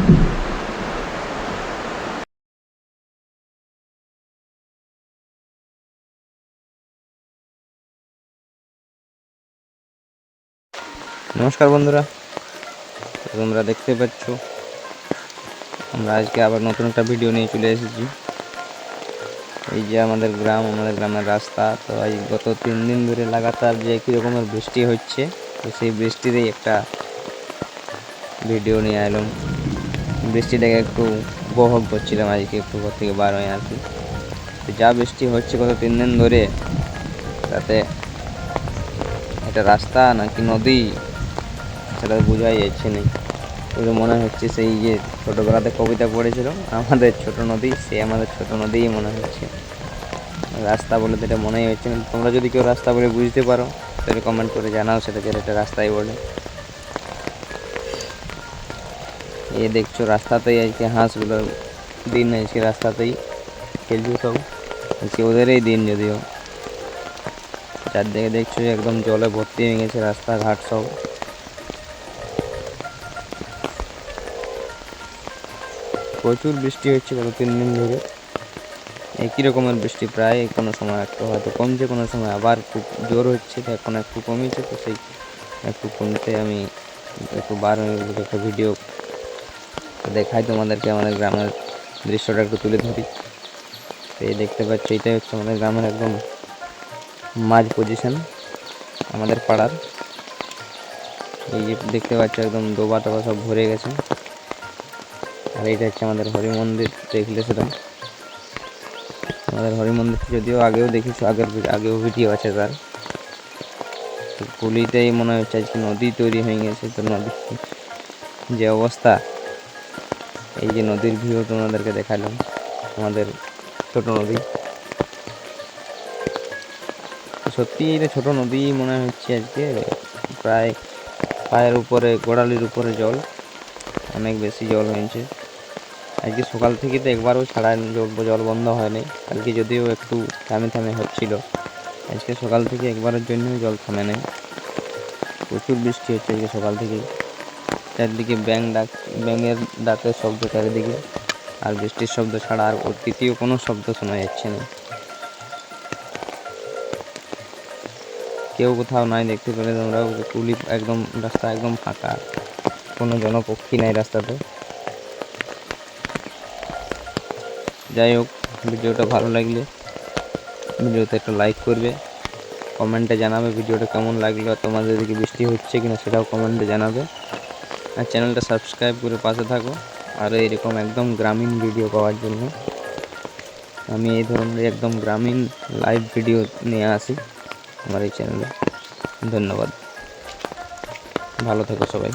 নমস্কার বন্ধুরা, তোমরা দেখতে পাচ্ছ আমরা আজকে আবার নতুন একটা ভিডিও নিয়ে চলে এসেছি। এই যে আমাদের গ্রামের রাস্তা। তো আজ গত 3 দিন ধরে লাগাতার যে একই রকমের বৃষ্টি হচ্ছে, তো সেই বৃষ্টিরই একটা ভিডিও নিয়ে এলাম। বৃষ্টিটাকে একটু উপভোগ করছিলাম আজকে, একটু ঘর থেকে বার হয়ে আর কি। তো যা বৃষ্টি হচ্ছে গত 3 দিন ধরে, তাতে এটা রাস্তা নাকি নদী সেটা বোঝাই যাচ্ছে না। ওই মনে হচ্ছে সেই যে ছোটোবেলাতে কবিতা পড়েছিল আমাদের ছোট নদী, সে আমাদের ছোট নদীই মনে হচ্ছে। রাস্তা বলে তো এটা মনেই হচ্ছে না। তোমরা যদি কেউ রাস্তা বলে বুঝতে পারো তাহলে কমেন্ট করে জানাও সেটা, যে এটা রাস্তাই বলে। এই দেখছো রাস্তাতেই আজকে হাঁসগুলোর দিন, আজকে রাস্তাতেই খেলছে সব, আজকে ওদেরই দিন। যদিও চারদিকে দেখছো একদম জলে ভর্তি হয়ে গেছে রাস্তাঘাট সব। প্রচুর বৃষ্টি হচ্ছে গত 3 দিন ধরে, একই রকমের বৃষ্টি প্রায়। কোনো সময় একটু হয়তো কমছে, কোনো সময় আবার খুব জোর হচ্ছে। তো এখন একটু কমেছে, তো সেই একটু কমতে আমি একটু বার হয়ে একটা ভিডিও দেখাই তোমাদেরকে। আমাদের গ্রামের দৃশ্যটা একটু তুলে ধরি। তো এই দেখতে পাচ্ছি এটাই হচ্ছে আমাদের গ্রামের একদম মাঝ পজিশন, আমাদের পাড়ার। এই যে দেখতে পাচ্ছ একদম ডোবা টোবা সব ভরে গেছে। আর এইটা হচ্ছে আমাদের হরি মন্দির। দেখলে সেটা আমাদের হরি মন্দির, যদিও আগেও দেখেছো, আগেও ভিডিও আছে তার। পুলিতেই মনে হচ্ছে আজকে নদী তৈরি হয়ে গেছে। তো নদী যে অবস্থা, এই যে নদীর ভিউ তোমাদেরকে দেখালাম, আমাদের ছোট নদী। সত্যি এটা ছোট নদী মনে হচ্ছে আজকে। প্রায় পায়ের উপরে, গোড়ালির উপরে জল, অনেক বেশি জল হয়েছে আজকে। সকাল থেকে তো একবারও ছাড়া জল বন্ধ হয়নি। কালকে যদিও একটু থামে থামে হচ্ছিল, আজকে সকাল থেকে একবারের জন্য জল থামে নেই। প্রচুর বৃষ্টি হচ্ছে আজকে সকাল থেকেই। চারদিকে ব্যাঙের ডাকের শব্দ চারিদিকে, আর বৃষ্টির শব্দ ছাড়া আর তৃতীয় কোনো শব্দ শোনা যাচ্ছে না। কেউ কোথাও নাই, দেখতে পেলে তোমরা। কুলি একদম, রাস্তা একদম ফাঁকা, কোনো জনপক্ষী নাই রাস্তাতে। যাই হোক, ভিডিওটা ভালো লাগলে ভিডিওতে একটা লাইক করবে, কমেন্টে জানাবে ভিডিওটা কেমন লাগলো। আর তোমাদের দিকে বৃষ্টি হচ্ছে কিনা সেটাও কমেন্টে জানাবে। আর চ্যানেলটা সাবস্ক্রাইব করে পাশে থাকো। আর এইরকম একদম গ্রামীণ ভিডিও পাওয়ার জন্য আমি এই ধরনের একদম গ্রামীণ লাইভ ভিডিও নিয়ে আসি আমার এই চ্যানেলে। ধন্যবাদ, ভালো থেকো সবাই।